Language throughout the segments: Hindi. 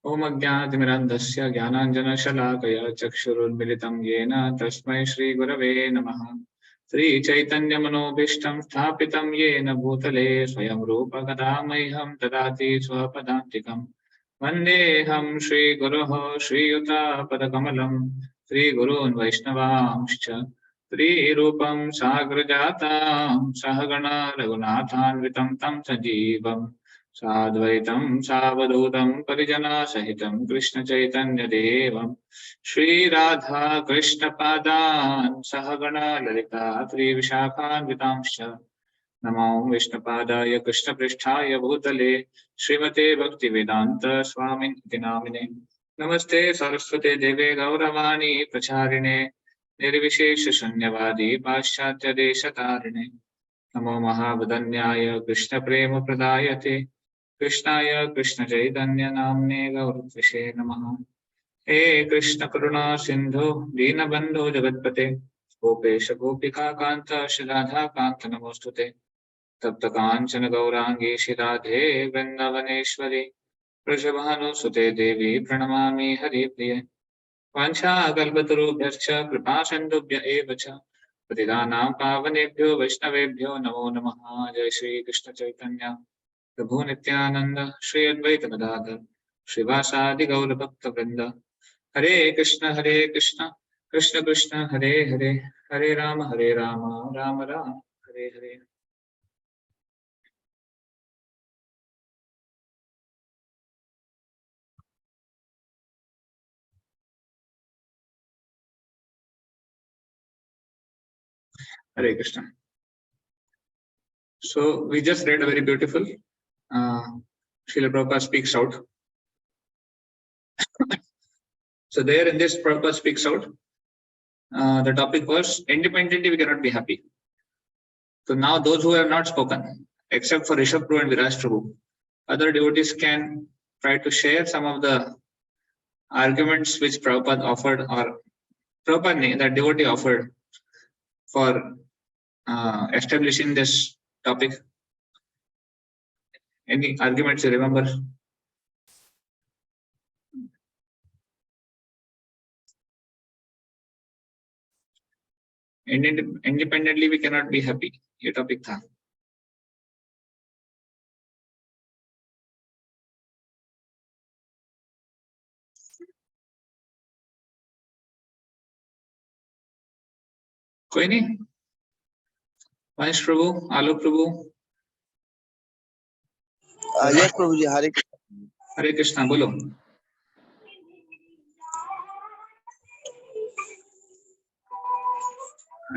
ओम अज्ञानतिमिरान्धस्य ज्ञानाञ्जनशलाकया चक्षुरुन्मिलितं येन तस्मै श्रीगुरवे नमः। श्रीचैतन्यमनोभीष्टं स्थापितं येन भूतले स्वयं रूपकदा मह्यं ददाति स्वपदान्तिकम्। वन्देऽहं श्रीगुरोः श्रीयुतापदकमलं श्रीगुरून् वैष्णवांश्च श्रीरूपं साग्रजातां सहगणा रघुनाथान्वितं तं सजीवम् साद्वैतं सावधूतं परिजनसहितं कृष्णचैतन्यदेवं श्रीराधा कृष्णपादान् सहगणा ललिता श्रीविशाखान्वितांश्च नमो विष्णुपादाय कृष्णपृष्ठाय भूतले श्रीमते भक्तिवेदान्त स्वामिनिति नामिने नमस्ते सरस्वते देवे गौरवाणी प्रचारिणे निर्विशेष शून्यवादी पाश्चात्य देशतारिणे नमो महावदन्याय कृष्णप्रेम प्रदायते कृष्णाय कृष्ण चैतन्य नाम्ने गौरविषे नमः। हे कृष्ण करुणा सिंधु दीनबंधु जगत्पते गोपेश गोपिका कांत राधा कांत नमोस्तुते तप्त कांचन गौरांगी राधे वृंदावनेश्वरी वृषभानुसुते देवी प्रणमामि हरिप्रिये वाञ्छाकल्पतरुभ्यश्च कृपा सिन्धुभ्य एव च पतितानां पावनेभ्यो वैष्णवेभ्यो नमो नमः। जय श्री कृष्ण चैतन्य प्रभु नित्यानंद श्री अद्वैत गदाधर श्रीवासादि गौर भक्त वृंद हरे Krishna Krishna Krishna Hare Hare Hare Ram Ram Ram Hare Hare. Hare Krishna. So we just read a very beautiful Srila Prabhupada speaks out. So there in this Prabhupada speaks out, the topic was independently we cannot be happy. So now those who have not spoken, except for Rishabh Prabhu and Viraj Prabhu, other devotees can try to share some of the arguments which Prabhupada offered or Prabhupada, that devotee offered for establishing this topic. Any arguments you remember? Independently we cannot be happy. ये टॉपिक था. कोई नहीं? महेश प्रभु, आलोक प्रभु. यस प्रभु जी. हरे कृष्णा. बोलो.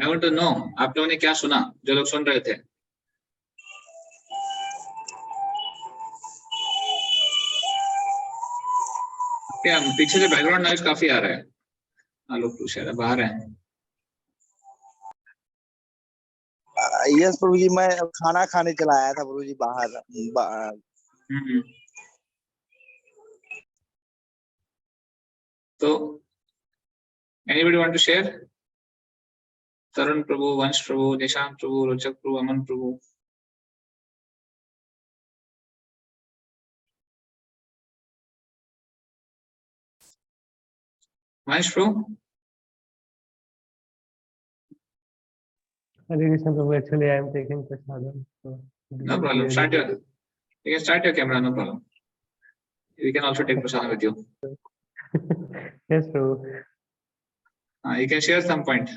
I want to know, आप लोगों ने क्या सुना जो लोग सुन रहे थे? क्या पीछे से बैकग्राउंड नॉइज काफी आ रहा है? आलोक प्रभु शायद बाहर है. यस प्रभु जी, मैं खाना खाने चला आया था प्रभु जी बाहर. तो anybody want to share? तरुण प्रभु, वंश प्रभु, निशांत प्रभु, रोचक प्रभु, अमन प्रभु. वंश प्रभु. Hare Krishna Prabhu, actually I am taking prasadam. So No problem. Start your. You can start your camera. No problem. We can also take prasadam with you. Yes Prabhu. You can share some point.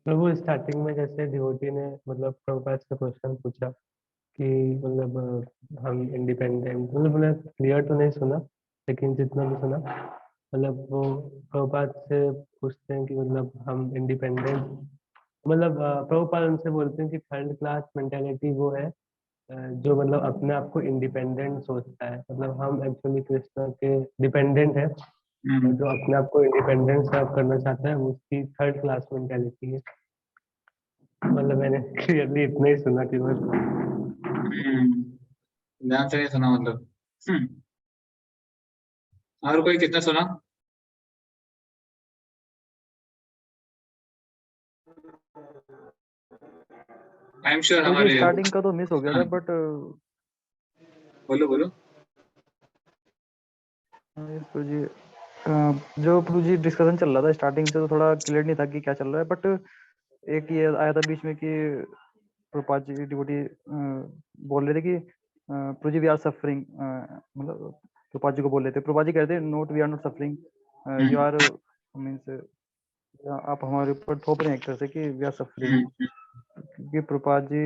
Prabhu starting में जैसे डिवोटी ने मतलब प्रभुपाद से क्वेश्चन पूछा कि मतलब हम इंडिपेंडेंट, मतलब मैंने क्लियर तो नहीं सुना लेकिन जितना भी सुना मतलब वो प्रभुपाद से पूछते हैं कि मतलब हम इंडिपेंडेंट, मतलब प्रभुपाद उनसे बोलते हैं कि थर्ड क्लास मेंटालिटी वो है जो मतलब अपने आप को इंडिपेंडेंट सोचता है, मतलब हम एक्चुअली कृष्ण के डिपेंडेंट है, जो अपने आप को इंडिपेंडेंट सर्व करना चाहता है उसकी थर्ड क्लास मेंटालिटी है. मतलब मैंने क्लियरली इतना ही सुना कि बस ध्यान से नहीं सुना मतलब. और कोई कितना सुना? आई एम श्योर हमारे स्टार्टिंग का तो मिस हो गया था बट बोलो बोलो. प्रभु जी जो प्रभु जी डिस्कशन चल रहा था स्टार्टिंग से तो थोड़ा क्लियर नहीं था कि क्या चल रहा है, बट एक ये आया था बीच में कि प्रभुपाद जी डिवोटी बोल रहे थे कि प्रभु जी वी आर सफरिंग, मतलब प्रभुपाद जी को बोल रहे थे, प्रभुपाद जी कहते हैं note we are not suffering, you are means आप हमारे ऊपर थोप रहे हैं एक तरह से कि वी आर सफरिंग, क्योंकि प्रभुपाद जी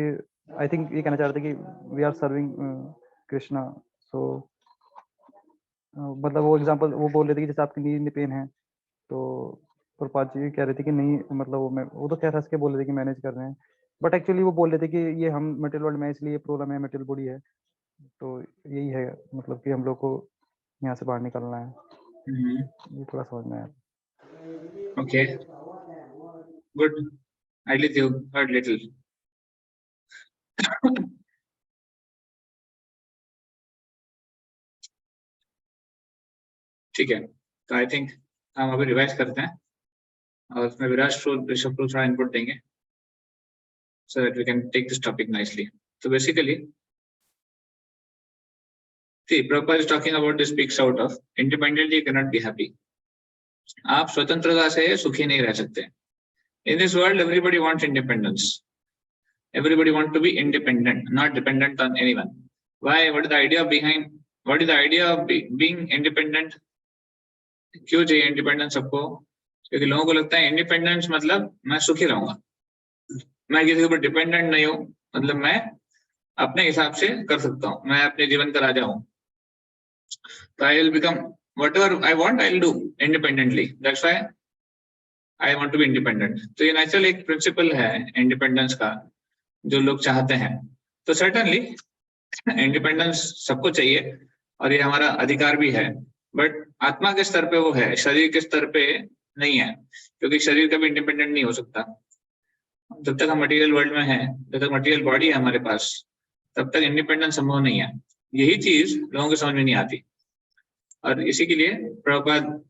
आई थिंक ये कहना चाह रहे थे कि वी आर सर्विंग कृष्णा। सो मतलब वो एग्जांपल वो बोल रहे थे कि जैसे आपकी नी में पेन है तो प्रभुपाद जी कह रहे थे कि नहीं, मतलब वो तो खैर हंस के बोल रहे थे कि मैनेज कर रहे हैं, बट एक्चुअली वो बोल रहे थे कि ये हम मटेरियल वर्ल्ड में हैं, इसलिए प्रॉब्लम है, मटेरियल बॉडी है, तो यही है मतलब कि हम लोग को यहाँ से बाहर निकलना है। ये थोड़ा समझ में आया। Okay, good. At least you heard little. ठीक है, तो आई थिंक हम अभी रिवाइज करते हैं और उसमें विराट ऋषभ को थोड़ा इनपुट देंगे so that we can take this topic nicely. So basically, see, Prabhupada is talking about this speaks out of independently you cannot be happy. आप स्वतंत्रता से सुखी नहीं रह सकते. In this world, everybody wants independence. Everybody wants to be independent, not dependent on anyone. Why? What is the idea behind? What is the idea of being independent? क्यों चाहिए इंडिपेंडेंस सबको? क्योंकि लोगों को लगता है इंडिपेंडेंस मतलब मैं सुखी रहूंगा, मैं किसी के ऊपर डिपेंडेंट नहीं हूं, मतलब मैं अपने हिसाब से कर सकता हूं, मैं अपने जीवन का राजा हूं. तो I will become whatever I want, I will do independently. That's why I want to be independent. तो ये नेचुरल एक प्रिंसिपल है इंडिपेंडेंस का जो लोग चाहते हैं. तो सर्टेनली इंडिपेंडेंस सबको चाहिए और ये हमारा अधिकार भी है, बट आत्मा के स्तर पे वो है, शरीर के स्तर पे नहीं है, क्योंकि शरीर कभी इंडिपेंडेंट नहीं हो सकता. जब तक हम मटेरियल वर्ल्ड में हैं, जब तक मटेरियल बॉडी है हमारे पास, तब तक इंडिपेंडेंस संभव नहीं है. यही चीज लोगों को समझ में नहीं आती और इसी के लिए प्रभुपाद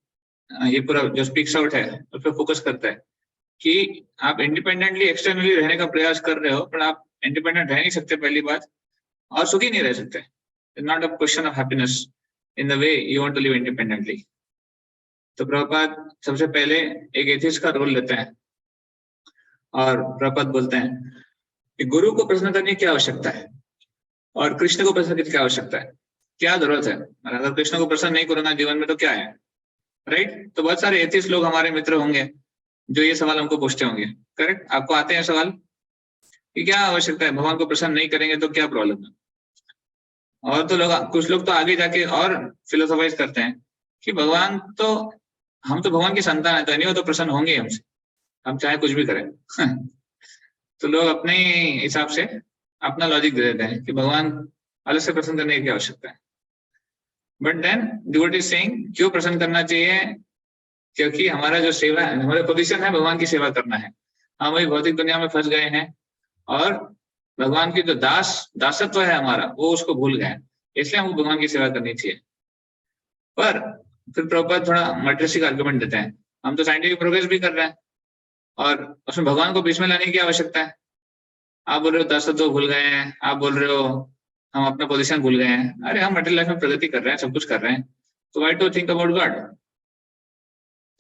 ये पूरा जो स्पीक्स आउट है उस पर फोकस करता है कि आप इंडिपेंडेंटली एक्सटर्नली रहने का प्रयास कर रहे हो, पर आप इंडिपेंडेंट रह नहीं सकते पहली बात, और सुखी नहीं रह सकते. It's not a question of happiness in the way you want to live independently. तो प्रभुपाद सबसे पहले एक एथिस्ट का रोल लेते हैं और प्रभुपाद बोलते हैं कि गुरु को प्रश्न करने की आवश्यकता है और कृष्ण को प्रश्न करने की आवश्यकता है. क्या जरूरत है? अगर कृष्ण को प्रसन्न नहीं करूंगा जीवन में तो क्या है, राइट? तो बहुत सारे एथिस्ट लोग हमारे मित्र होंगे जो ये सवाल हमको पूछते होंगे. करेक्ट? आपको आते हैं सवाल कि क्या आवश्यकता है, भगवान को प्रसन्न नहीं करेंगे तो क्या प्रॉब्लम है? और तो लोग, कुछ लोग तो आगे जाके और फिलोसोफाइज करते हैं कि भगवान तो, हम तो भगवान की संतान है, तो नहीं वो तो प्रसन्न होंगे हमसे, हम चाहे कुछ भी करें. तो लोग अपने हिसाब से अपना लॉजिक दे देते हैं कि भगवान अलग से प्रसन्न करने की आवश्यकता है. But then devotee is saying क्यों प्रसन्न करना चाहिए? क्योंकि हमारा जो सेवा है, हमारा पोजीशन है भगवान की सेवा करना है. हम वही भौतिक दुनिया में फंस गए हैं और भगवान की जो दासत्व है हमारा, वो उसको भूल गए, इसलिए हमको भगवान की सेवा करनी चाहिए. पर फिर प्रभुपाद थोड़ा मटेरियलिस्टिक आर्गुमेंट देते हैं, हम तो साइंटिफिक प्रोग्रेस भी कर रहे हैं और उसमें भगवान को बीच में लाने की आवश्यकता है. आप बोल रहे हो दासत्व भूल गए हैं, आप बोल रहे हो हम अपना पोजीशन भूल गए हैं. अरे हम मटेरियल लाइफ में प्रगति कर रहे हैं, सब कुछ कर रहे हैं, तो why to think about God?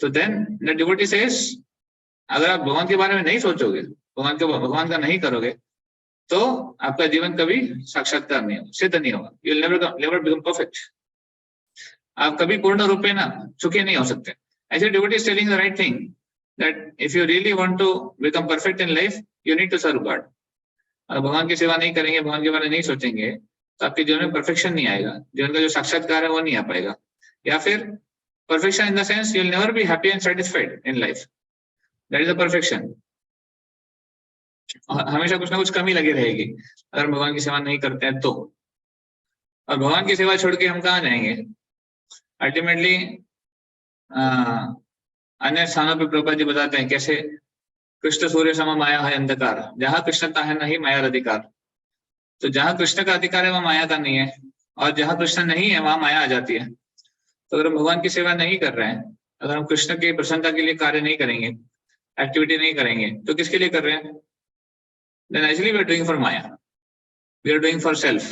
तो देन द डिवोटी सेज, अगर आप भगवान के बारे में नहीं सोचोगे, भगवान का नहीं करोगे, तो आपका जीवन कभी साक्षात्कार नहीं होगा, सिद्ध नहीं होगा. You will never become perfect. आप कभी पूर्ण रूप में ना सुखी नहीं हो सकते. ऐसे devotee is telling the right thing that if you really want to become perfect in life, you need to serve God. अगर भगवान की सेवा नहीं करेंगे, भगवान के बारे में नहीं सोचेंगे, तो आपके जीवन में परफेक्शन नहीं आएगा, जीवन का जो साक्षात्कार है वो नहीं आ पाएगा. या फिर perfection in the sense you will never be happy and satisfied in life. That is the perfection. हमेशा कुछ ना कुछ कमी लगी रहेगी अगर भगवान की सेवा नहीं करते हैं तो. और भगवान की सेवा छोड़ के हम कहाँ जाएंगे? अल्टीमेटली अन्य स्थानों पर प्रभुपाद जी बताते हैं कैसे कृष्ण सूर्य सम माया है अंधकार, जहाँ कृष्णता है नहीं माया अधिकार. तो जहाँ कृष्ण का अधिकार है वहाँ माया का नहीं है, और जहाँ कृष्ण नहीं है वहाँ माया आ जाती है. तो अगर हम भगवान की सेवा नहीं कर रहे हैं, अगर हम कृष्ण की प्रसन्नता के लिए कार्य नहीं करेंगे, एक्टिविटी नहीं करेंगे, तो किसके लिए कर रहे हैं? Then actually we are doing for Maya. We are doing for self.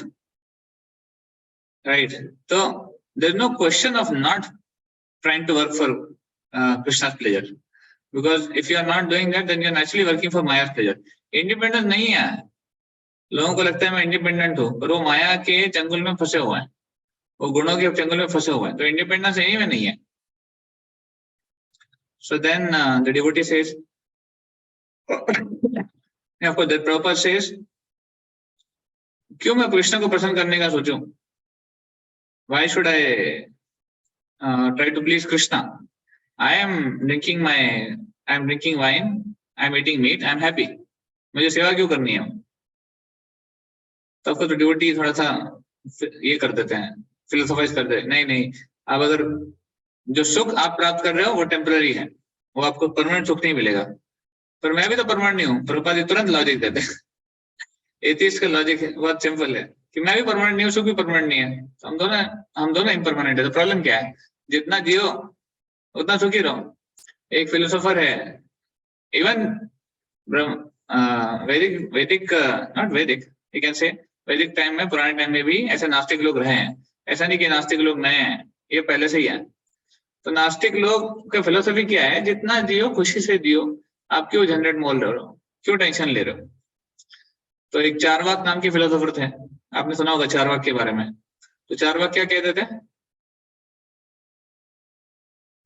Right? तो there's no question of not trying to work for Krishna's pleasure, because if you are not doing that, then you are naturally working for Maya's pleasure. Independence नहीं है. लोगों को लगता है मैं इंडिपेंडेंट हूँ, पर वो माया के जंगल में फंसे हुए हैं, वो गुणों के जंगल में फंसे हुए हैं, तो इंडिपेंडेंस यही में नहीं है. So then the devotee says, of course, the Prabhupada says, क्यों मैं कृष्ण को प्रसन्न करने का सोचूं? Why should I try to please Krishna? I am drinking wine, I am eating meat, I am happy. मुझे सेवा क्यों करनी है? तब तो डिवोटी थोड़ा सा ये कर देते हैं, फिलोसोफाइज कर देते हैं. नहीं, आप अगर जो सुख आप प्राप्त कर रहे हो वो टेम्पररी है, वो आपको परमानेंट सुख नहीं मिलेगा. पर मैं भी तो परमानेंट नहीं हूँ. प्रभुपाद जी तुरंत लॉजिक देते हैं. एथिस्ट का लॉजिक बहुत सिंपल है कि मैं भी परमानेंट नहीं हूँ, सुख भी परमानेंट नहीं है, तो हम दोनों इम्परमानेंट है. तो प्रॉब्लम क्या है? जितना जियो उतना सुखी रहो. एक फिलोसोफर है, इवन वैदिक नॉट वैदिक, यू कैन से वैदिक टाइम में, पुराने टाइम में भी ऐसे नास्तिक लोग रहे हैं. ऐसा नहीं कि नास्तिक लोग नए हैं, ये पहले से ही है. तो नास्तिक लोग का फिलोसफी क्या है? जितना जियो खुशी से जियो. आप क्यों झंझट मोल रहे हो, क्यों टेंशन ले रहे हो? तो एक चारवाक नाम के फिलोसोफर थे, आपने सुना होगा चारवाक के बारे में. तो चारवाक क्या कहते थे?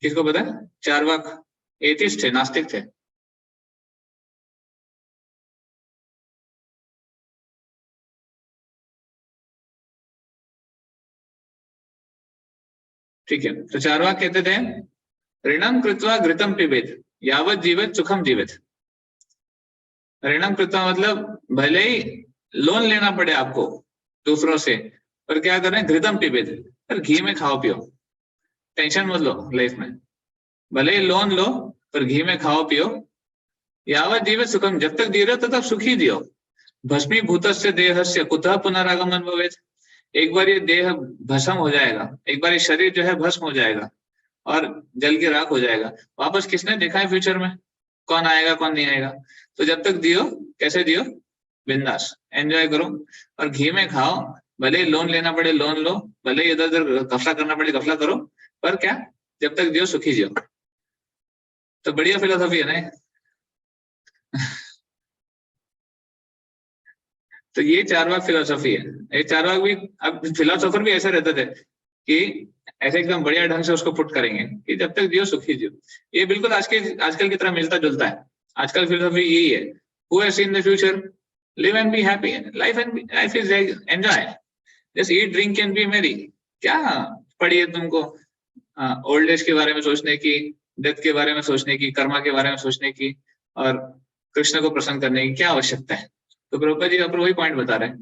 किसको पता है? चारवाक एथिस्ट थे, नास्तिक थे. ठीक है, तो चारवाक कहते थे, ऋणम कृत्वा घृतम पिबेत यावत जीवित सुखम जीवित. ऋणम कृत्वा मतलब भले ही लोन लेना पड़े आपको दूसरों से, पर क्या करें? घृतम पिबेत, पर घी में खाओ पियो, टेंशन मत लो लाइफ में. भले ही लोन लो पर घी में खाओ पियो. यावत जीवित सुखम, जब तक जी रहे हो तब तक सुखी जियो. भस्मीभूतस्य देहस्य कुतः पुनरागमन भवेत्. एक बार ये देह भस्म हो जाएगा, एक बार ये शरीर जो है भस्म हो जाएगा और जल के राख हो जाएगा. वापस किसने देखा है फ्यूचर में कौन आएगा कौन नहीं आएगा? तो जब तक जियो, कैसे जियो? बिंदास एंजॉय करो और घी में खाओ. भले ही लोन लेना पड़े लोन लो, भले ही इधर उधर गफला करना पड़े गफला करो, पर क्या? जब तक जियो सुखी जियो. तो बढ़िया फिलोसफी है ना. तो ये चारवाक फिलोसफी है. ये चारवाक भी, अब फिलोसोफर भी ऐसे रहते थे कि ऐसे एकदम बढ़िया ढंग से उसको पुट करेंगे कि जब तक जियो सुखी जियो. ये बिल्कुल आजकल की तरह मिलता जुलता है. आजकल फिलोसफी यही है, who has seen the future, live and be happy, life is enjoy, just eat drink and be merry. क्या पड़ी है तुमको ओल्ड एज के बारे में सोचने की, डेथ के बारे में सोचने की, कर्मा के बारे में सोचने की, और कृष्ण को प्रसन्न करने की क्या आवश्यकता है? तो प्रभुपाद जी वही पॉइंट बता रहे हैं.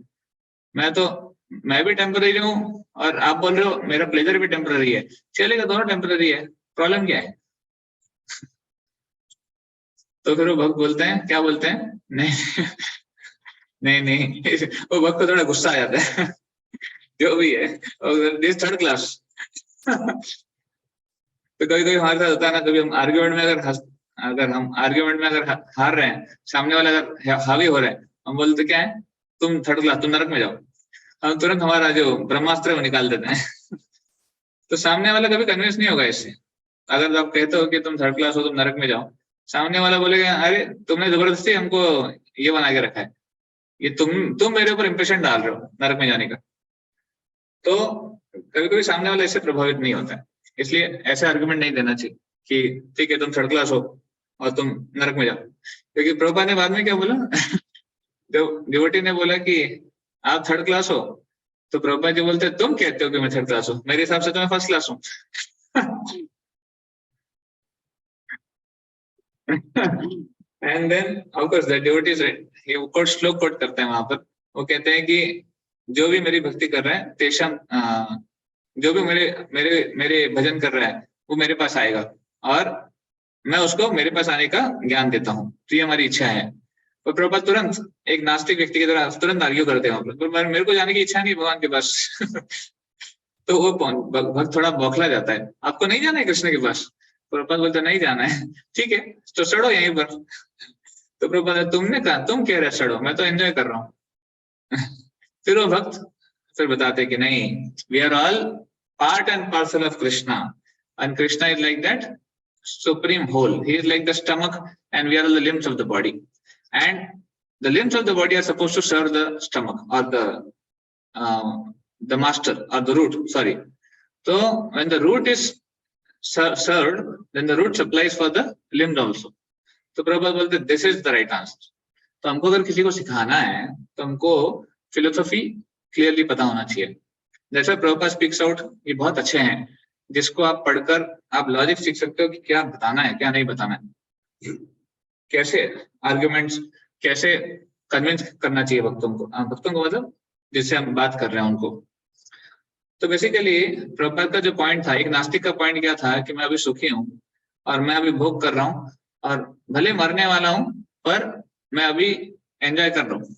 मैं भी टेम्पररी हूँ और आप बोल रहे हो मेरा प्लेजर भी टेम्पररी है. चलेगा, दोनों टेम्पररी है, प्रॉब्लम क्या है? तो फिर वो भक्त बोलते हैं, क्या बोलते हैं? नहीं वो भक्त को थोड़ा गुस्सा आ जाता है. जो भी है दिस थर्ड क्लास. तो कभी कभी हमारे साथ होता है ना, कभी हम आर्ग्यूमेंट में अगर हार रहे हैं, सामने वाला अगर हावी हो रहा है, हम बोलते क्या है? तुम थर्ड क्लास, तुम नरक में जाओ. हम तुरंत हमारा जो ब्रह्मास्त्र वो निकाल देते हैं. तो सामने वाला कभी कन्विंस नहीं होगा इससे. अगर आप कहते हो कि तुम थर्ड क्लास हो, तुम नरक में जाओ, सामने वाला बोलेगा अरे तुमने जबरदस्ती हमको ये बना के रखा है, ये तुम मेरे ऊपर इंप्रेशन डाल रहे हो नरक में जाने का. तो कभी कभी सामने वाला इससे प्रभावित नहीं होता है. इसलिए ऐसे आर्गुमेंट नहीं देना चाहिए कि ठीक है तुम थर्ड क्लास हो और तुम नरक में जाओ. क्योंकि प्रभुपाद ने बाद में क्या बोला? जब डिवोटी ने बोला कि आप थर्ड क्लास हो, तो प्रभुपाद जी बोलते तुम कहते हो कि मैं थर्ड क्लास हूँ, मेरे हिसाब से तो मैं फर्स्ट क्लास हूँ. And then of course the devotees ये श्लोक कोट करते हैं वहां पर. वो कहते हैं कि जो भी मेरी भक्ति कर रहे हैं, तेषम जो भी मेरे भजन कर रहा है वो मेरे पास आएगा और मैं उसको मेरे पास आने का ज्ञान देता हूँ. तो ये हमारी इच्छा है. और प्रभुपाद तुरंत एक नास्तिक व्यक्ति की तरह तुरंत आर्ग्यू करते हैं वहां पर, मेरे को जाने की इच्छा नहीं भगवान के पास. तो वो भक्त थोड़ा बौखला जाता है, आपको नहीं जाना है कृष्ण के पास? प्रभुपाद बोलते नहीं जाना है. ठीक है तो चढ़ो यहीं पर. तो प्रभुपाद तुमने कहा, तुम कह रहे चढ़ो, मैं तो एंजॉय कर रहा हूँ. फिर वो भक्त फिर बताते कि नहीं, we are all part and parcel of Krishna, and Krishna is like that supreme whole. He is like the stomach, and we are the limbs of the body, and the limbs of the body are supposed to serve the stomach or the master or the root. Sorry. So when the root is served, then the root supplies for the limbs also. तो प्रभुपाद बोलते this is the right answer. तो हमको अगर किसी को सिखाना है तो हमको फिलोसफी क्लियरली पता होना चाहिए. जैसा प्रभुपाद स्पीक्स आउट, ये बहुत अच्छे हैं जिसको आप पढ़कर आप लॉजिक सीख सकते हो कि क्या बताना है क्या नहीं बताना है, कैसे आर्ग्यूमेंट्स, कैसे कन्विंस करना चाहिए भक्तों को मतलब जिससे हम बात कर रहे हैं उनको. तो बेसिकली प्रभुपाद का जो पॉइंट था, एक नास्तिक का पॉइंट क्या था कि मैं अभी सुखी हूँ और मैं अभी भोग कर रहा हूँ और भले मरने वाला हूँ पर मैं अभी एंजॉय कर रहा हूँ.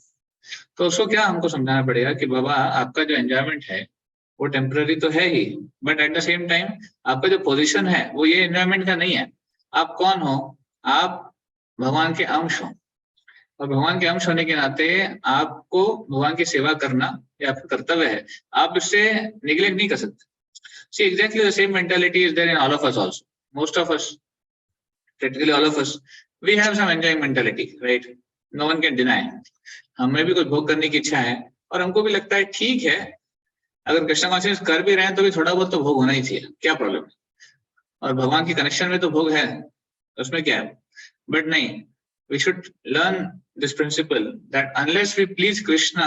तो उसको क्या हमको समझाना पड़ेगा कि बाबा आपका जो एंजॉयमेंट है वो टेम्पररी तो है ही, but at the same time आपका जो पोजीशन है वो ये एंजॉयमेंट का नहीं है. आप कौन हो? आप भगवान के अंश हो, और भगवान के अंश होने के नाते आपको भगवान की सेवा करना ये आपका कर्तव्य है. आप इससे निग्लेक्ट नहीं कर सकते. See, exactly the same mentality is there in all of us also. Most of us, practically all of us, we have some enjoying mentality, right? No one can deny. हमें भी कुछ भोग करने की इच्छा है और हमको भी लगता है ठीक है, अगर कृष्ण कॉन्शियस कर भी रहे हैं तो भी थोड़ा बहुत तो भोग होना ही चाहिए, क्या प्रॉब्लम है. और भगवान की कनेक्शन में तो भोग है, उसमें क्या है. बट नहीं, we should learn this principle that unless we please Krishna,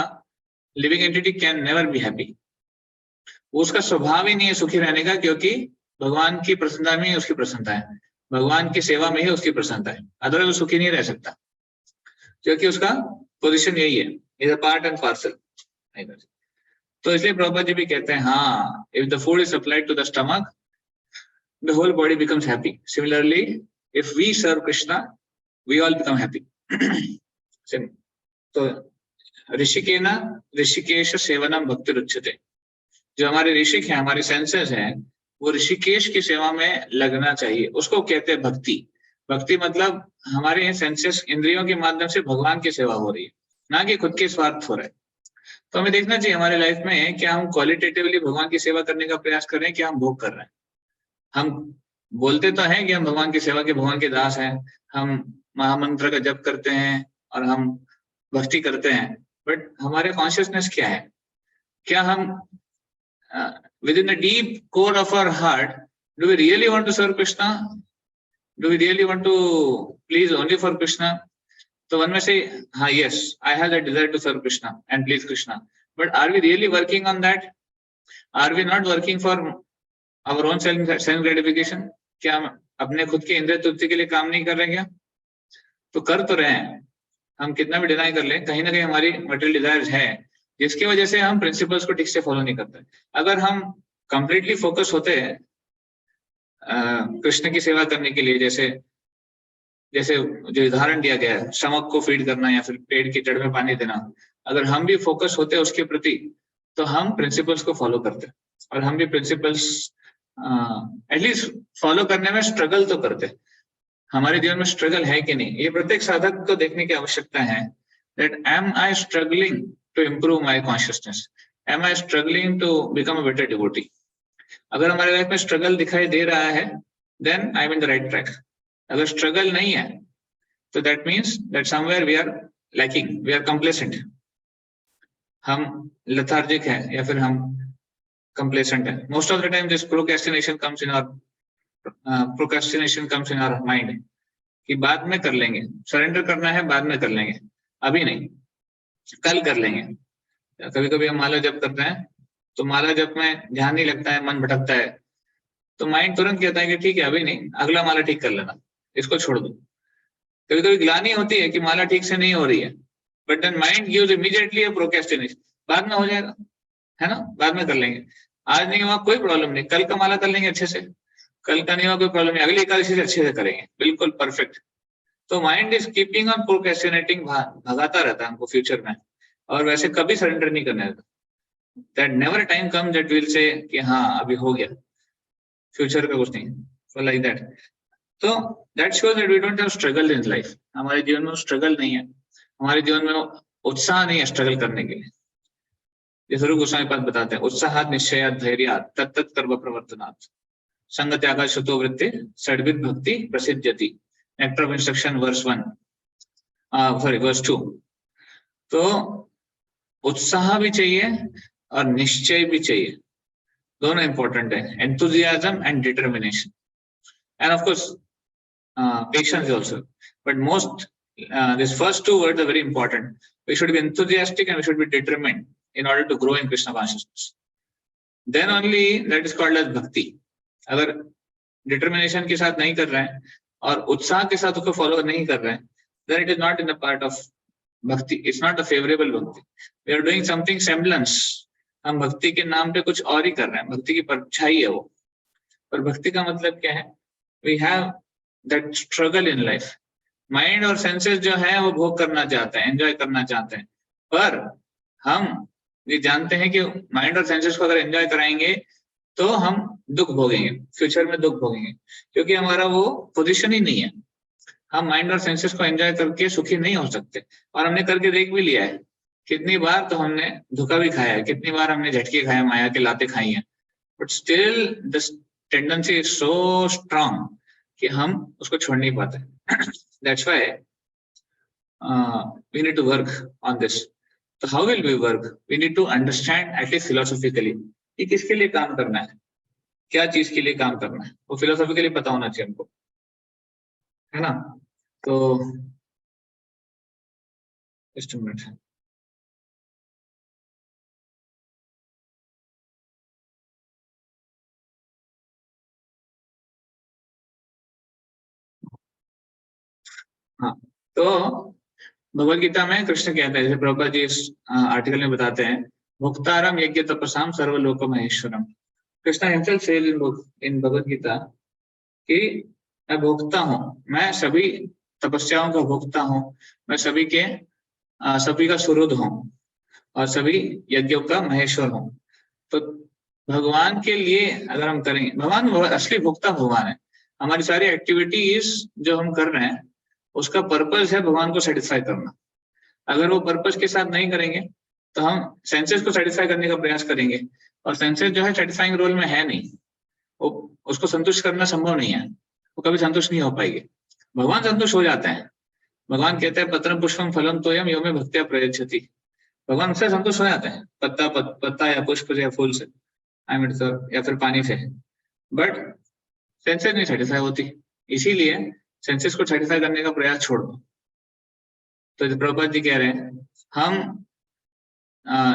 living entity can never be happy. उसका स्वभाव ही नहीं है सुखी रहने का, क्योंकि भगवान की प्रसन्नता में ही उसकी प्रसन्नता है, भगवान की सेवा में ही उसकी प्रसन्नता है. अदरवाइज वो सुखी नहीं रह सकता, क्योंकि उसका पोजीशन यही है, is a part and parcel. तो इसलिए प्रभुपाद जी भी कहते हैं हाँ, if the food is supplied to the stomach the whole body becomes happy. Similarly if we serve Krishna we all become happy. तो ऋषिकेना ऋषिकेश सेवनम भक्ति रुच्यते. जो हमारे ऋषिक हैं, हमारे सेंसेस हैं, वो ऋषिकेश की सेवा में लगना चाहिए. उसको कहते हैं भक्ति. भक्ति मतलब हमारे सेंसेस इंद्रियों के माध्यम से भगवान की सेवा हो रही है, ना कि खुद के स्वार्थ हो रहा है. तो हमें देखना चाहिए हमारे लाइफ में क्या हम क्वालिटेटिवली भगवान की सेवा करने का प्रयास कर रहे हैं, क्या हम भोग कर रहे हैं. हम बोलते तो हैं कि हम भगवान की सेवा के भगवान के दास हैं, हम महामंत्र का जप करते हैं और हम भक्ति करते हैं, बट हमारे कॉन्शियसनेस क्या है? क्या हम within the deep core of our heart do we really want to serve Krishna? Do we really want to please only for Krishna? तो वन में से हाँ, yes, I have that desire to serve Krishna and please Krishna, but are we really working on that? Are we not working for our own self gratification? क्या हम अपने खुद के इंद्रिय तृप्ति के लिए काम नहीं कर रहे क्या? तो कर तो रहे हैं. हम कितना भी डिनाई कर लें, कहीं ना कहीं हमारी मटेरियल डिजायर्स है, जिसकी वजह से हम प्रिंसिपल्स को ठीक से फॉलो नहीं करते. अगर हम कंप्लीटली फोकस होते हैं कृष्ण की सेवा करने के लिए, जैसे जैसे जो उदाहरण दिया गया है, स्टमक को फीड करना या फिर पेड़ की जड़ में पानी देना, अगर हम भी फोकस होते हैं उसके प्रति, तो हम प्रिंसिपल्स को फॉलो करते. और हम भी प्रिंसिपल्स एटलीस्ट फॉलो करने में स्ट्रगल तो करते. हमारे जीवन में स्ट्रगल है कि नहीं, ये प्रत्येक साधक को देखने की आवश्यकता है. That am I struggling to improve my consciousness, am I struggling to become a better devotee. अगर हमारे लाइफ में स्ट्रगल दिखाई दे रहा है, then I am in the right track. अगर स्ट्रगल नहीं है तो that means that somewhere we are lacking, we are complacent. हम लेथार्जिक है या फिर हम कंप्लेसेंट है. Most of the time this procrastination comes in our mind कि बाद में कर लेंगे, सरेंडर करना है बाद में कर लेंगे, अभी नहीं, कल कर लेंगे. कभी कभी हम माला जप करते हैं तो माला जप में ध्यान नहीं लगता है, मन भटकता है, तो माइंड तुरंत कहता है कि ठीक है अभी नहीं, अगला माला ठीक कर लेना, इसको छोड़ दो. कभी कभी ग्लानि होती है कि माला ठीक से नहीं हो रही है, but then mind gives immediately a procrastination, बाद में हो जाएगा, है ना, बाद में कर लेंगे. आज नहीं हुआ कोई प्रॉब्लम नहीं, कल का माला कर लेंगे अच्छे से, कल का नहीं हुआ कोई प्रॉब्लम नहीं, अगली एकादशी से अच्छे से करेंगे, बिल्कुल परफेक्ट. तो mind is keeping on procrastinating, भगाता रहता है हमको फ्यूचर में, और वैसे कभी सरेंडर नहीं करने देता. That never time comes that will say कि हाँ अभी हो गया, फ्यूचर का कुछ नहीं. So like that. तो that shows that we don't have struggle in life. हमारे जीवन में स्ट्रगल नहीं है, हमारे जीवन में उत्साह नहीं है स्ट्रगल करने के लिए. ये स्वरूप गोस्वामी पाद बताते हैं, उत्साहात निश्चयात धैर्यात तत्तत् कर्म प्रवर्तनात् संग त्यागा शुतो वृत्ति षड्विध भक्ति प्रसिद्ध्यति। Nectar of instruction verse 1 sorry verse 2। तो उत्साह भी चाहिए और निश्चय भी चाहिए, दोनों इंपॉर्टेंट है, enthusiasm and determination, end of course patience also, but most these first two words are very important. We should be enthusiastic and we should be determined in order to grow in Krishna consciousness. Then only that is called as bhakti. अगर determination के साथ नहीं कर रहे हैं और उत्साह के साथ उसको follow नहीं कर रहे हैं, then it is not in the part of bhakti. It's not a favorable bhakti. We are doing something semblance. हम भक्ति के नाम पे कुछ और ही कर रहे हैं, भक्ति की परछाई है वो। पर भक्ति का मतलब क्या है? We have that struggle in life. Mind और सेंसेस जो है वो भोग करना चाहते हैं, एंजॉय करना चाहते हैं, पर हम ये जानते हैं कि माइंड और सेंसेस को अगर एंजॉय कराएंगे तो हम दुख भोगेंगे, फ्यूचर में दुख भोगेंगे, क्योंकि हमारा वो पोजीशन ही नहीं है। हम माइंड और सेंसेस को एंजॉय करके सुखी नहीं हो सकते, और हमने करके देख भी लिया है कितनी बार। तो हमने धोखा भी खाया है, कितनी बार हमने झटके खाए, माया के लाते खाई हैं, but still this tendency is so strong कि हम उसको छोड़ नहीं पाते। That's why we need to work on this. So how will we work? We need to understand at least philosophically कि किसके लिए काम करना है, क्या चीज के लिए काम करना है, वो philosophically पता होना चाहिए हमको, है ना। तो just a minute. हाँ, तो भगवद गीता में कृष्ण कहते हैं, जैसे प्रभुपाद जी इस आर्टिकल में बताते हैं, भुक्तारम यज्ञ तपसाम सर्वलोक महेश्वरम। Krishna himself says in Bhagavad Gita कि मैं भोक्ता हूँ, मैं सभी तपस्याओं का भोक्ता हूँ, मैं सभी का सुहृद हूँ और सभी यज्ञों का महेश्वर हूँ। तो भगवान के लिए अगर हम करेंगे, भगवान असली भोक्ता भगवान है। हमारी सारी एक्टिविटीज जो हम कर रहे हैं उसका पर्पस है भगवान को सेटिस्फाई करना। अगर वो पर्पस के साथ नहीं करेंगे तो हम सेंसेस को सेटिस्फाई करने का प्रयास करेंगे, और सेंसेस जो है सेटिस्फाइंग रोल में है नहीं, वो उसको संतुष्ट करना संभव नहीं है, वो कभी संतुष्ट नहीं हो पाएगी। भगवान संतुष्ट हो जाते हैं। भगवान कहते हैं पत्रम पुष्पम फलम तोयम यो में भक्त्या प्रयच्छति। भगवान से संतुष्ट हो जाते हैं, पत्ता या पुष्प या फूल से, या फिर पानी से, बट सेंसेस नहीं सेटिस्फाई होती, इसीलिए सेंसेस को सेटिस्फाई करने का प्रयास छोड़ दो। तो प्रभुपाद जी कह रहे हैं हम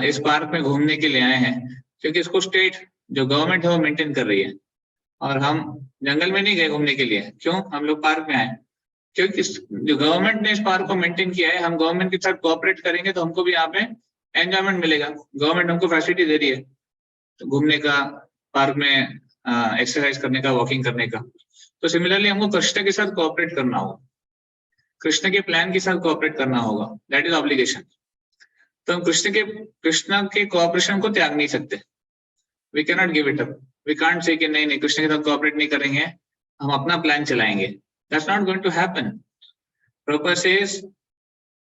इस पार्क में घूमने के लिए आए हैं क्योंकि इसको स्टेट जो गवर्नमेंट है वो मेंटेन कर रही है, और हम जंगल में नहीं गए घूमने के लिए। क्यों? हम लोग पार्क में आए क्योंकि जो गवर्नमेंट ने इस पार्क को मेंटेन किया है, हम गवर्नमेंट के साथ कोऑपरेट करेंगे तो हमको भी यहाँ पे एंजॉयमेंट मिलेगा। गवर्नमेंट हमको फैसिलिटी दे रही है तो घूमने का, पार्क में एक्सरसाइज करने का, वॉकिंग करने का। तो सिमिलरली हमको कृष्ण के साथ कोऑपरेट करना होगा, कृष्ण के प्लान के साथ कोऑपरेट करना होगा, दैट इज ऑब्लिगेशन। तो हम कृष्ण के कोऑपरेशन को त्याग नहीं सकते, we can not give it up. We can't say कि नहीं कृष्ण के साथ कोऑपरेट नहीं करेंगे, हम अपना प्लान चलाएंगे, that's not going to happen. Prabhupada says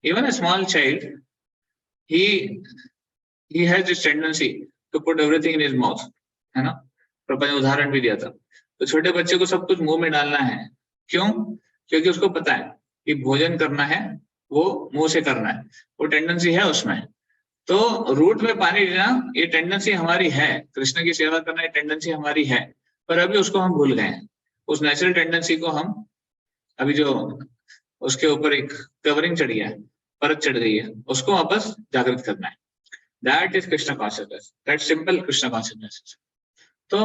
even a small child he has this tendency to put everything in his mouth, है ना। प्रभुपाद ने उदाहरण भी दिया था। तो छोटे बच्चे को सब कुछ मुंह में डालना है, क्यों? क्योंकि उसको पता है कि भोजन करना है वो मुंह से करना है, वो टेंडेंसी है उसमें। तो रूट में पानी लेना ये टेंडेंसी हमारी है, कृष्ण की सेवा करना ये टेंडेंसी हमारी है, पर अभी उसको हम भूल गए हैं। उस नेचुरल टेंडेंसी को हम अभी जो उसके ऊपर एक कवरिंग चढ़ी है, परत चढ़ गई है, उसको वापस जागृत करना है। That is Krishna consciousness, that simple Krishna consciousness. तो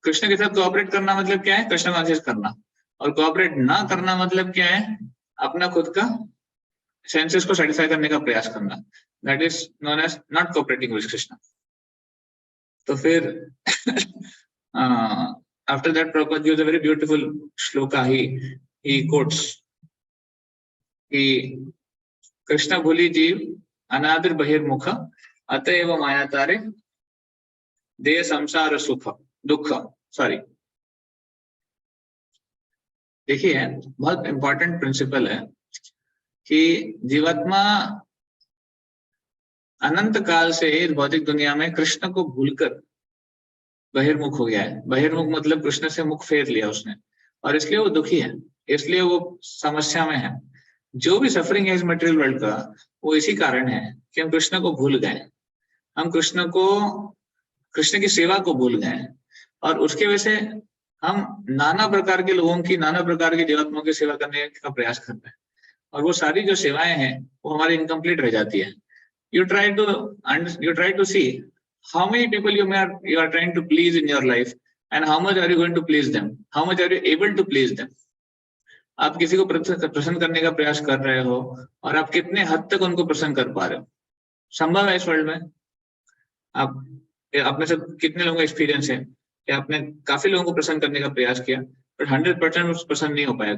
कृष्ण के साथ कोऑपरेट करना मतलब क्या है? कृष्ण कॉन्शियस करना। और कोऑपरेट ना करना मतलब क्या है? अपना खुद का सेंसेस को सेटिस्फाई करने का प्रयास करना, that is known as not cooperating with Krishna. तो फिर after that Prabhupada used a very beautiful shloka, he quotes कि कृष्ण भूलि जीव अनादिर बहिर्मुख अतएव माया तारे देह संसार सुख दुख। सॉरी, देखिए बहुत इंपॉर्टेंट प्रिंसिपल है कि जीवात्मा अनंत काल से इस भौतिक दुनिया में कृष्ण को भूलकर बहिर्मुख हो गया है। बहिर्मुख मतलब कृष्ण से मुख फेर लिया उसने, और इसलिए वो दुखी है, इसलिए वो समस्या में है। जो भी सफरिंग है इस मटेरियल वर्ल्ड का, वो इसी कारण है कि हम कृष्ण को भूल गए। हम कृष्ण की सेवा को भूल गए, और उसके वजह से हम नाना प्रकार के लोगों की, नाना प्रकार के जीवात्माओं की सेवा करने का प्रयास करते हैं, और वो सारी जो सेवाएं हैं वो हमारी इनकम्प्लीट रह जाती है। You try to see how many people you are trying to please in your life, and how much are you going to please them, how much are you able to please them. आप किसी को प्रसन्न करने का प्रयास कर रहे हो, और आप कितने हद तक उनको प्रसन्न कर पा रहे हो। संभव है इस वर्ल्ड में? आप अपने से कितने लोगों का एक्सपीरियंस है कि आपने काफी लोगों को प्रसन्न करने का प्रयास किया, बट 100% प्रसन्न नहीं हो पाया।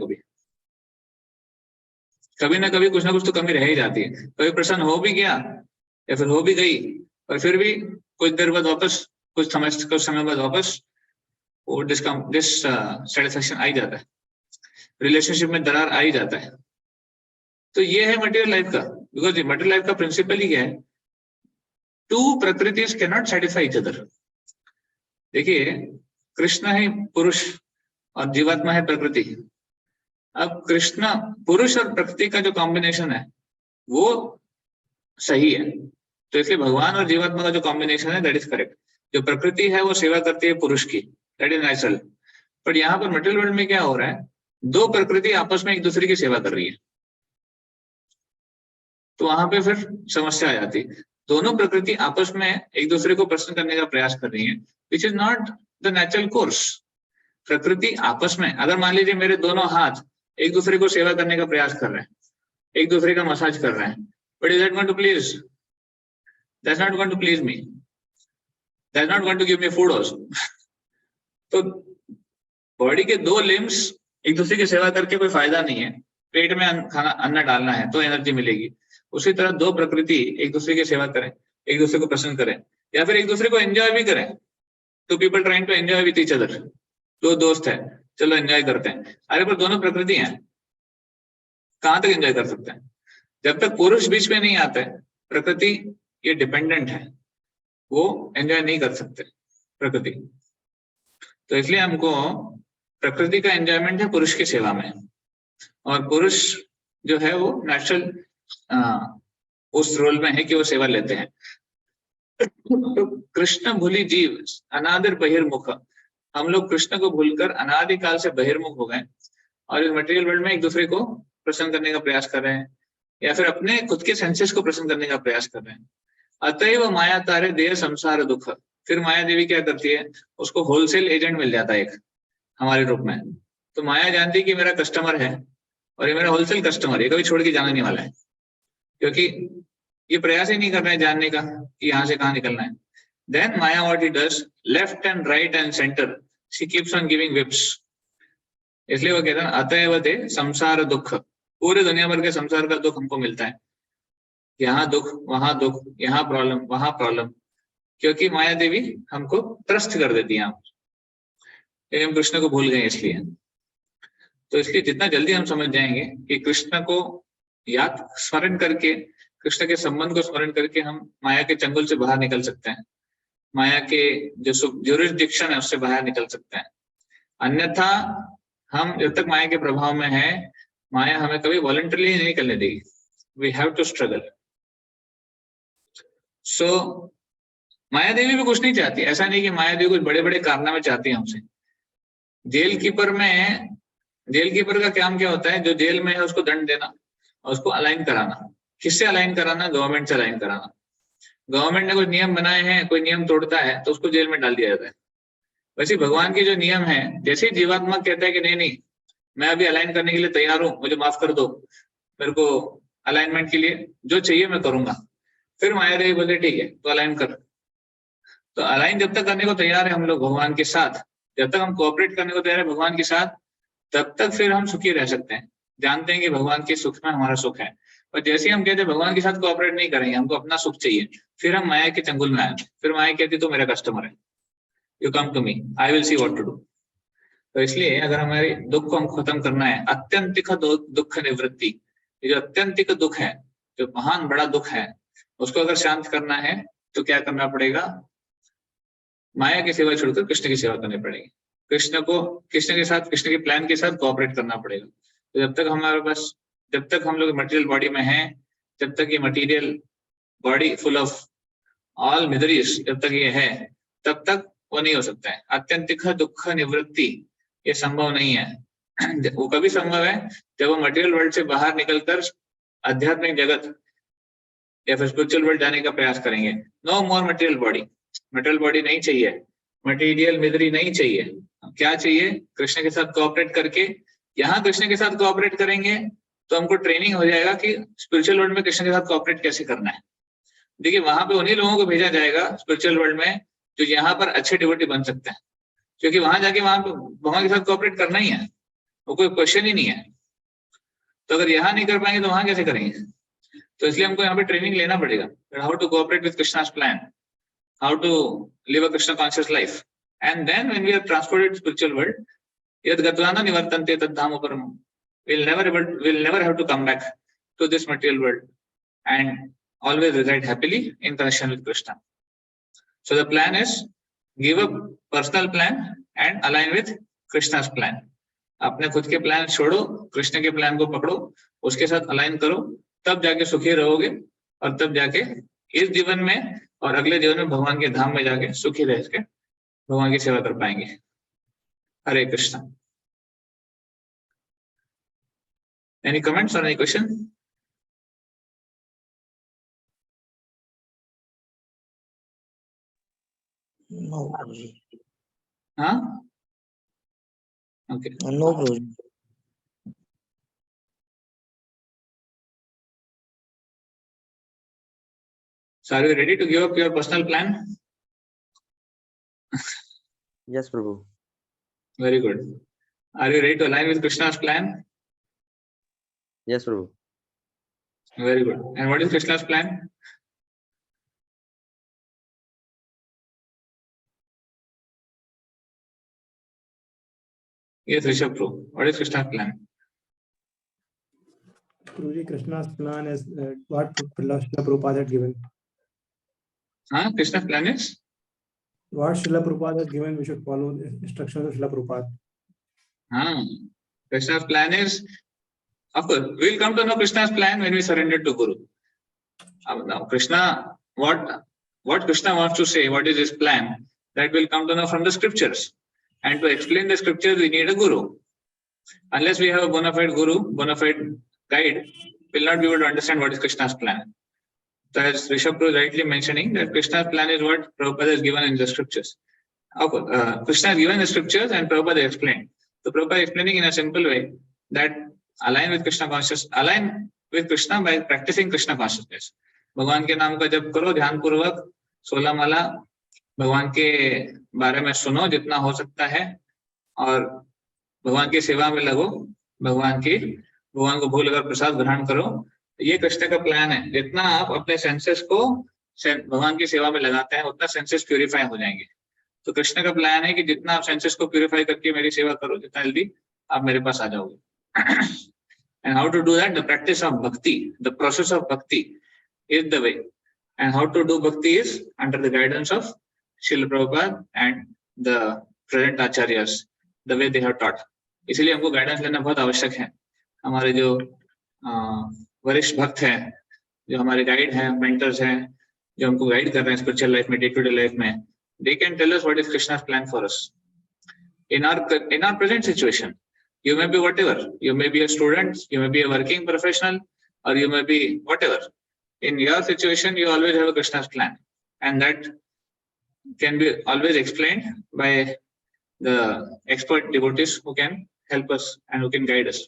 कभी ना कभी कुछ ना कुछ तो कमी रह ही जाती है। कभी प्रसन्न हो भी गया या फिर हो भी गई, और फिर भी कुछ देर बाद वापस, कुछ समय बाद वापस वो डिससेटिस्फैक्शन आ ही जाता है, रिलेशनशिप में दरार आ ही जाता है। तो ये है मटेरियल लाइफ का, बिकॉज मटेरियल लाइफ का प्रिंसिपल ही क्या है, टू प्रकृतिज can not satisfy each other. देखिए, कृष्ण है पुरुष और जीवात्मा है प्रकृति। अब कृष्ण, पुरुष और प्रकृति का जो कॉम्बिनेशन है वो सही है, तो इसलिए भगवान और जीवात्मा का जो कॉम्बिनेशन है दैट इज करेक्ट। जो प्रकृति है वो सेवा करती है पुरुष की, दैट इज नेचुरल। बट यहाँ पर मटेरियल वर्ल्ड में क्या हो रहा है, दो प्रकृति आपस में एक दूसरे की सेवा कर रही है, तो वहां पे फिर समस्या आ जाती है। दोनों प्रकृति आपस में एक दूसरे को प्रसन्न करने का प्रयास कर रही है, which is not the natural course. प्रकृति आपस में, अगर मान लीजिए मेरे दोनों हाथ एक दूसरे को सेवा करने का प्रयास कर रहे हैं, एक दूसरे का मसाज कर रहे हैं, but is that going to please? That's not going to please me, that's not going to give me food also. तो बॉडी के दो लिम्स एक दूसरे की सेवा करके कोई फायदा नहीं है। पेट में अन्न डालना है तो एनर्जी मिलेगी। उसी तरह दो प्रकृति एक दूसरे की सेवा करें, एक दूसरे को प्रसन्न करें, या फिर एक दूसरे को एंजॉय भी करें। तो people trying to enjoy with each other. दो दोस्त है, चलो एंजॉय करते हैं। अरे पर दोनों प्रकृति हैं, कहां तक एंजॉय कर सकते हैं? जब तक पुरुष बीच में नहीं आता है, प्रकृति ये डिपेंडेंट है, वो एंजॉय नहीं कर सकते प्रकृति। तो इसलिए हमको प्रकृति का एंजॉयमेंट है पुरुष की सेवा में, और पुरुष जो है वो नेचुरल उस रोल में है कि वो सेवा लेते हैं। तो कृष्ण भूली जीव अनादिर बहिर्मुख, हम लोग कृष्ण को भूलकर अनादिकाल से बहिर्मुख हो गए, और इस मटेरियल वर्ल्ड में एक दूसरे को प्रसन्न करने का प्रयास कर रहे हैं, या फिर अपने खुद के सेंसेस को प्रसन्न करने का प्रयास कर रहे हैं। अतएव माया तारे देह संसार दुख। फिर माया देवी क्या करती है, उसको होलसेल एजेंट मिल जाता है एक हमारे रूप में। तो माया जानती है कि मेरा कस्टमर है, और ये मेरा होलसेल कस्टमर है, कभी छोड़ के जाना नहीं वाला है, क्योंकि ये प्रयास ही नहीं कर रहे हैं जानने का कि यहाँ से कहाँ निकलना है। Then Maya what he does, left and right and center, she keeps on giving whips. इसलिए वो कहते हैं अतएव ते संसार दुख, पूरे दुनिया भर के संसार का दुख हमको मिलता है। यहाँ दुख, वहां दुख, यहाँ प्रॉब्लम, वहां प्रॉब्लम, क्योंकि माया देवी हमको त्रस्त कर देती है। हम कृष्ण को भूल गए इसलिए। तो इसलिए जितना जल्दी हम समझ जाएंगे कि कृष्ण को याद स्मरण करके, कृष्ण के संबंध को स्मरण करके हम माया के चंगुल से बाहर निकल सकते हैं, माया के जो ज्यूरिसडिक्शन है उससे बाहर निकल सकते हैं। अन्यथा हम जब तक माया के प्रभाव में है, माया हमें कभी वॉलंटरली नहीं करने देगी। We have to struggle. So Maya Devi भी कुछ नहीं चाहती, ऐसा नहीं कि माया देवी कुछ बड़े बड़े कारनामे चाहती है हमसे। जेल कीपर का काम क्या होता है, जो जेल में है उसको दंड देना और उसको अलाइन कराना। किससे अलाइन कराना? गवर्नमेंट से अलाइन कराना। गवर्नमेंट ने कुछ नियम बनाए हैं, कोई नियम तोड़ता है तो उसको जेल में डाल दिया जाता है। वैसे भगवान के जो नियम है, जैसे ही जीवात्मा कहता है कि नहीं नहीं मैं अभी अलाइन करने के लिए तैयार हूँ, मुझे माफ कर दो, मेरे को अलाइनमेंट के लिए जो चाहिए मैं करूंगा, फिर माया देवी बोलते ठीक है तो अलाइन कर। तो अलाइन जब तक करने को तैयार है हम लोग भगवान के साथ, जब तक हम कोऑपरेट करने को तैयार है भगवान के साथ, तब तक फिर हम सुखी रह सकते हैं। जानते हैं कि भगवान के सुख में हमारा सुख है। और जैसे ही हम कहते हैं भगवान के साथ कोऑपरेट नहीं करेंगे, हमको अपना सुख चाहिए, फिर हम माया के चंगुल में आए। फिर माया कहती तो मेरा कस्टमर है, you come to me, I will see what to do. तो इसलिए अगर हमारे दुख को हम खत्म करना है, अत्यंतिक दुख निवृत्ति, ये जो अत्यंतिक दुख है, जो महान बड़ा दुख है, उसको अगर शांत करना है तो क्या करना पड़ेगा? माया की सेवा छोड़कर कृष्ण की सेवा करनी पड़ेगी। कृष्ण के साथ, कृष्ण के प्लान के साथ कोऑपरेट करना पड़ेगा। तो जब तक हमारे पास, जब तक हम लोग मटेरियल बॉडी में हैं, जब तक ये material body full of all miseries, जब तक ये है तब तक वो नहीं हो सकता है। आत्यंतिक दुख निवृत्ति ये संभव नहीं है। वो कभी संभव है जब वो मटेरियल वर्ल्ड से बाहर निकलकर आध्यात्मिक जगत या फिर स्पिरिचुअल वर्ल्ड जाने का प्रयास करेंगे। No more material body, material body नहीं चाहिए, मटेरियल मिजरी नहीं चाहिए। क्या चाहिए? कृष्ण के साथ कोऑपरेट करके, यहाँ कृष्ण के साथ कोऑपरेट करेंगे तो हमको ट्रेनिंग हो जाएगा कि स्पिरिचुअल वर्ल्ड में कृष्ण के साथ कोऑपरेट कैसे करना है। देखिए वहां पे उन्हीं लोगों को भेजा जाएगा स्पिरिचुअल वर्ल्ड में जो यहाँ पर अच्छे डिवोटी बन सकते हैं, क्योंकि वहां जाके वहां भगवान के साथ कोऑपरेट करना ही है, वो कोई क्वेश्चन ही नहीं है। तो अगर यहाँ नहीं कर पाएंगे तो वहां कैसे करेंगे? तो इसलिए हमको यहाँ पे ट्रेनिंग लेना पड़ेगा, how to cooperate with Krishna's plan, how to live a Krishna conscious life. And then when we are transported to spiritual world, yad gatvana nivartante tad dham param, we'll never have to come back to this material world and always reside happily in connection with Krishna. So the plan is give a personal plan and align with Krishna's plan. अपने खुद के प्लान छोड़ो, कृष्ण के प्लान को पकड़ो, उसके साथ अलाइन करो, तब जाके सुखी रहोगे और तब जाके इस जीवन में और अगले जीवन में भगवान के धाम में जाके सुखी रह के भगवान की सेवा कर पाएंगे। हरे कृष्ण। एनी कमेंट्स और एनी क्वेश्चन? नो प्रभुजी। हाँ, okay. No Prabhuji. So are you ready to give up your personal plan? Yes, Prabhu. Very good. Are you ready to align with Krishna's plan? Yes, Prabhu. Very good. And what is Krishna's plan? Yes, Rishabh Prabhu. What is Krishna's plan? Guruji, Krishna's plan is what Srila Prabhupada had given. Huh? Krishna's plan is? What Srila Prabhupada has given, we should follow the instructions of Srila Prabhupada. Huh. Krishna's plan is, of course, we will come to know Krishna's plan when we surrender to Guru. Now, Krishna, what Krishna wants to say, what is his plan, that will come to know from the scriptures. And to explain the scriptures, we need a Guru. Unless we have a bona fide Guru, bona fide guide, we will not be able to understand what is Krishna's plan. So as Rishabh Prabhu rightly mentioning, that Krishna's plan is what Prabhupada has given in the scriptures. Krishna has given the scriptures and Prabhupada explained. So Prabhupada explaining in a simple way that align with Krishna by practicing Krishna consciousness. भगवान के नाम का जप करो ध्यान पूर्वक, 16 माला भगवान के बारे में सुनो जितना हो सकता है और भगवान की सेवा में लगो, भगवान को भोग लगाकर प्रसाद ग्रहण करो। ये कृष्ण का प्लान है। जितना आप अपने सेंसेस को भगवान की सेवा में लगाते हैं उतना सेंसेस प्यूरिफाई हो जाएंगे। तो कृष्ण का प्लान है कि जितना आप सेंसेस को प्यूरिफाई करके मेरी सेवा करो, जितना जल्दी आप मेरे पास आ जाओगे। And how to do that? The practice of bhakti, the process of bhakti is the way. And how to do bhakti is under the guidance of Srila Prabhupada and the present acharyas, the way they have taught. इसलिए हमको गाइडेंस लेना बहुत आवश्यक है। हमारे जो वरिष्ठ भक्त हैं, जो हमारे गाइड हैं, मेंटर्स हैं, जो हमको गाइड कर रहे हैं स्पिरिचुअल लाइफ में, डे टू डे लाइफ में, they can tell us what is Krishna's plan for us. In our present situation, you may be whatever. You may be a student, you may be a working professional, or you may be whatever. In your situation, you always have a Krishna's plan, and that can be always explained by the expert devotees who can help us and who can guide us.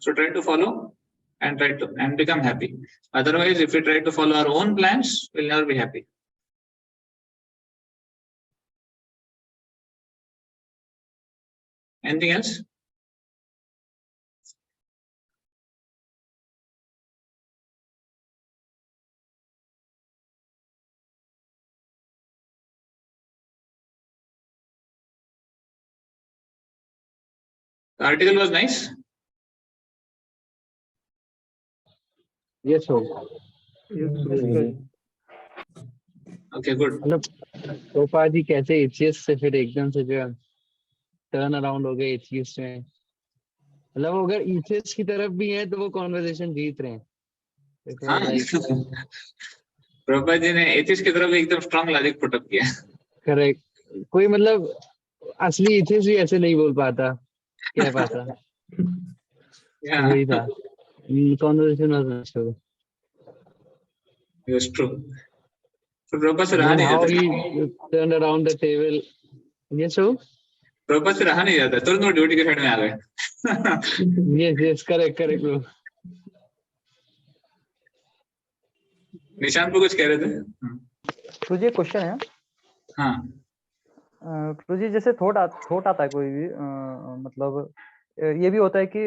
So try to follow and become happy. Otherwise, if we try to follow our own plans, we'll never be happy. Anything else? The article was nice. Yes, sir. Yes, That's Prabhuji. good. Okay, good. मतलब गोपाल जी कैसे एथियस्ट से फिर एकदम से जो टर्न अराउंड हो गए एथियस्ट में, मतलब अगर एथियस्ट की तरफ भी है तो वो कॉन्वर्सेशन जीत रहे हैं। हाँ, प्रभुपाद जी ने एथिस्ट की तरफ एकदम स्ट्रांग लॉजिक पुट अप किया। करेक्ट, कोई मतलब असली एथियस्ट भी ऐसे नहीं बोल पाता, कह पाता। Yeah, वही था, कॉन्वर्सेशन वाज अच्छा। it was true. तो प्रभुपाद से रहा And नहीं how जाता, he turned around the table. Yes, so? Prabhupada से रहा नहीं जाता, तुरंत वो ड्यूटी के साइड में आ गए। Yes, yes, correct, correct, bro. Nishant को कुछ कह रहे थे? तो ये क्वेश्चन है, हाँ, तो जी जैसे थॉट आता है कोई भी, मतलब ये भी होता है कि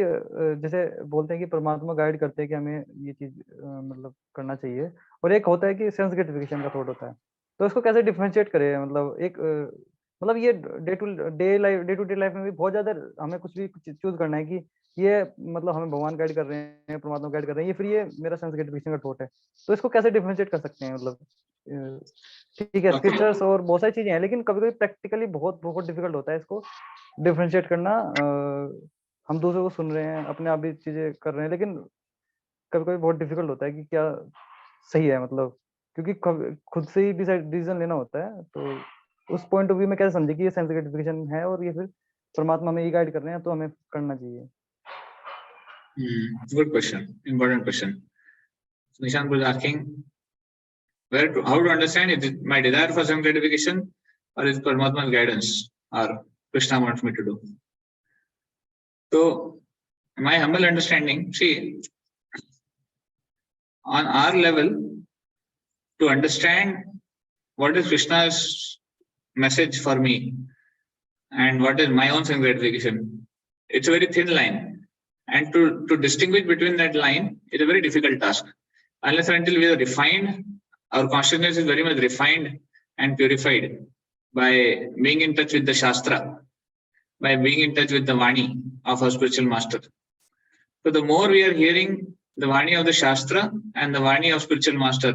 जैसे बोलते हैं कि परमात्मा गाइड करते हैं कि हमें ये चीज मतलब करना चाहिए, और एक होता है कि सेंस ग्रेटिफिकेशन का थॉट होता है। तो इसको कैसे डिफरेंशिएट करें? मतलब एक मतलब ये डे टू डे लाइफ में भी बहुत ज्यादा हमें कुछ भी चूज करना है कि ये मतलब हमें भगवान गाइड कर रहे हैं, परमात्मा गाइड कर रहे हैं, ये फिर ये मेरा सेंस ग्रेटिफिकेशन का थॉट है। तो इसको कैसे डिफरेंशिएट कर सकते हैं? मतलब ठीक है, स्क्रिप्चर्स और बहुत सारी चीजें हैं, लेकिन कभी कभी प्रैक्टिकली बहुत बहुत डिफिकल्ट होता है इसको डिफरेंशिएट करना। हम दूसरों को सुन रहे हैं, अपने आप भी चीजें कर रहे हैं, लेकिन कभी कभी बहुत डिफिकल्ट होता है कि क्या सही है, मतलब क्योंकि खुद से ही डिसीजन लेना होता है। तो उस पॉइंट ऑफ व्यू में कैसे समझे कि ये सेंस ग्रेटिफिकेशन है और ये फिर परमात्मा में ये गाइड कर रहे हैं तो हमें करना चाहिए? good question, important question. Nishant was asking how to understand, is it my desire for some gratification or is Paramatma's guidance or Krishna wants me to do? So my humble understanding, see, on our level, to understand what is Krishna's message for me and what is my own sense gratification, it's a very thin line, and to distinguish between that line is a very difficult task. Unless and until we are refined, our consciousness is very much refined and purified by being in touch with the Shastra, by being in touch with the Vani of our spiritual master. So the more we are hearing the Vani of the Shastra and the Vani of spiritual master,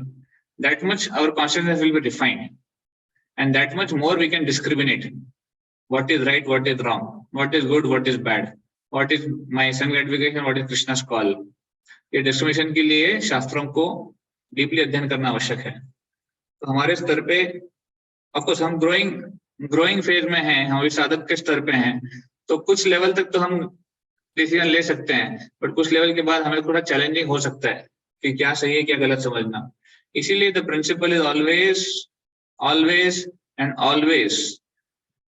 that much our consciousness will be refined, and that much more we can discriminate what is right, what is wrong, what is good, what is bad, what is my sense gratification, what is Krishna's call. ये डिस्क्रिमिनेशन के लिए शास्त्रों को डीपली अध्ययन करना आवश्यक है। तो हमारे स्तर पे ऑफकोर्स हम ग्रोइंग फेज में हैं, हम अभी साधक के स्तर पे हैं, तो कुछ लेवल तक तो हम डिसीजन ले सकते हैं, बट कुछ लेवल के बाद हमें थोड़ा चैलेंजिंग हो सकता है कि क्या सही है क्या गलत समझना। इसीलिए the principle is always and always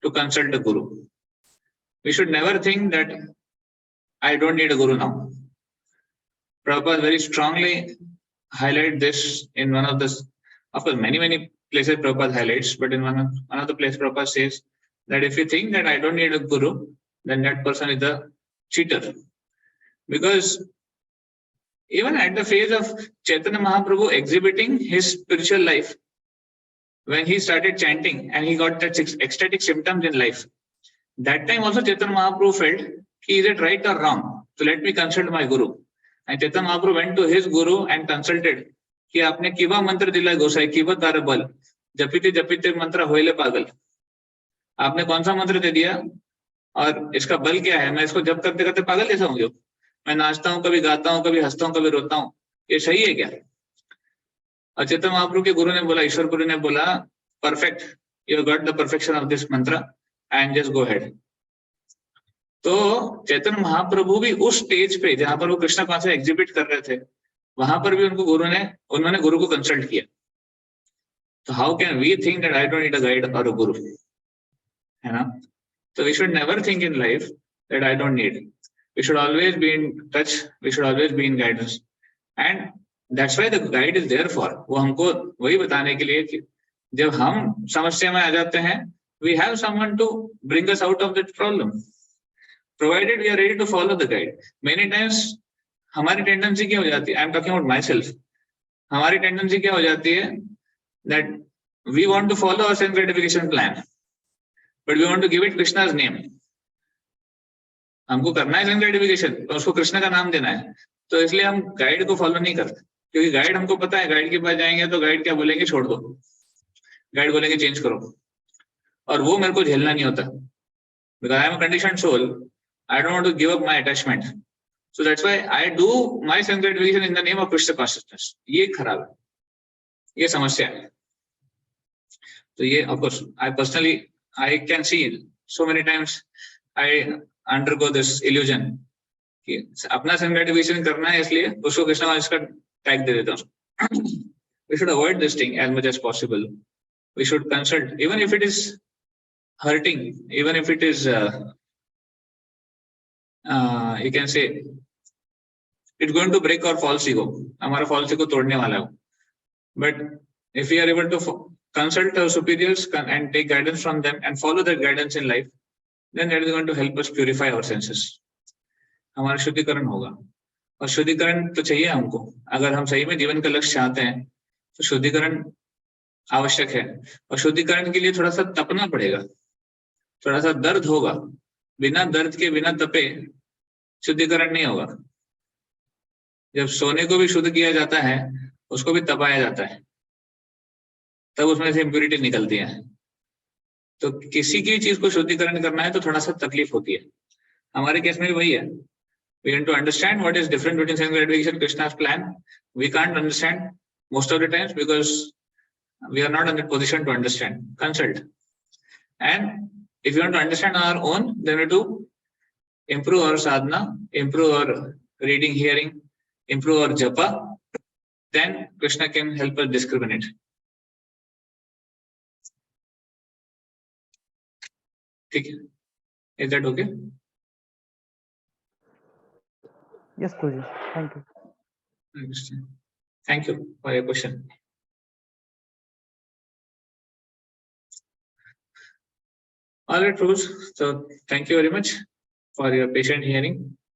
to consult the guru. We should never think that I don't need a guru now. Prabhupada very strongly highlight this in one of the, of course many places Prabhupada highlights, but in one of the places Prabhupada says that if you think that I don't need a guru, then that person is a cheater. Because even at the phase of Chaitanya Mahaprabhu exhibiting his spiritual life, when he started chanting and he got that ecstatic symptoms in life, that time also Chaitanya Mahaprabhu felt, is it right or wrong? So let me consult my guru. And Chaitanya Mahaprabhu went to his guru and consulted कि आपने किवा मंत्र दिला गोसाई, किवा तारा बल, जपीते जपीते मंत्र होइले पागल। आपने कौन सा मंत्र दे दिया और इसका बल क्या है? मैं इसको जप करते करते पागल जैसा हूँ, मैं नाचता हूँ, कभी गाता हूँ, कभी हंसता हूँ, कभी रोता हूँ, ये सही है क्या? और चैतन्य महाप्रभु के गुरु ने बोला, ईश्वर गुरु ने बोला, perfect, you got the perfection of this मंत्र एंड जस्ट गो हेड। तो चैतन्य महाप्रभु भी उस स्टेज पे जहां पर वो कृष्ण कॉन्सेप्ट एग्जिबिट कर रहे थे, वहां पर भी उन्होंने गुरु को कंसल्ट किया। तो how can we think that I don't need a guide और अ गुरु, है ना? तो we should never think in life that I don't need, we should always be in touch, we should always be in guidance, and That's why the guide is there for. वो हमको वही बताने के लिए कि जब हम समस्या में आ जाते हैं, we have someone to bring us out of that problem, provided we are ready to follow the guide. Many times हमारी टेंडेंसी क्या हो जाती है, I am talking about myself, हमारी टेंडेंसी क्या हो जाती है that we want to follow our sense gratification plan, but we want to give it Krishna's name. हमको करना है sense gratification, तो उसको कृष्ण का नाम देना है, तो इसलिए हम गाइड को फॉलो नहीं करते, क्योंकि गाइड हमको पता है, गाइड के पास जाएंगे तो गाइड क्या बोलेंगे, छोड़ दो, गाइड बोलेंगे चेंज करो, और वो मेरे को झेलना नहीं होता, because I am a conditioned soul. I don't want to give up my attachment. So that's why I do my sense gratification in the name of Krishna consciousness. ये खराब है, ये समस्या है. तो ये of course I personally I can see so many times I undergo this illusion कि अपना sense gratification करना है, इसलिए उसको कृष्ण consciousness का टैग दे देता हूँ. We should avoid this thing as much as possible. We should consult, even if it is hurting, even if it is you can say it's going to break our false ego, हमारा false ego तोड़ने वाला है. But if we are able to consult our superiors and take guidance from them and follow that guidance in life, then that is going to help us purify our senses. हमारा शुद्धिकरण होगा, और शुद्धिकरण तो चाहिए हमको. अगर हम सही में जीवन का लक्ष्य चाहते हैं तो शुद्धिकरण आवश्यक है, और शुद्धिकरण के लिए थोड़ा सा तपना पड़ेगा, थोड़ा सा दर्द होगा. बिना दर्द के, बिना तपे शुद्धिकरण नहीं होगा. जब सोने को भी शुद्ध किया जाता है, उसको भी तपाया जाता है, तब उसमें से इम्प्यूरिटी निकलती है. तो किसी की चीज को शुद्धिकरण करना है तो थोड़ा सा तकलीफ होती है. हमारे केस में भी वही है. We want to understand what is different between sense gratification, Krishna's plan. We can't understand most of the times because we are not in the position to understand. Consult. And if you want to understand our own, then we do improve our sadhana, improve our reading, hearing, improve our japa. Then Krishna can help us discriminate. Okay. Is that okay? Yes, Guruji. Thank you. I understand. Thank you for your question. All right, Rose. So thank you very much for your patient hearing.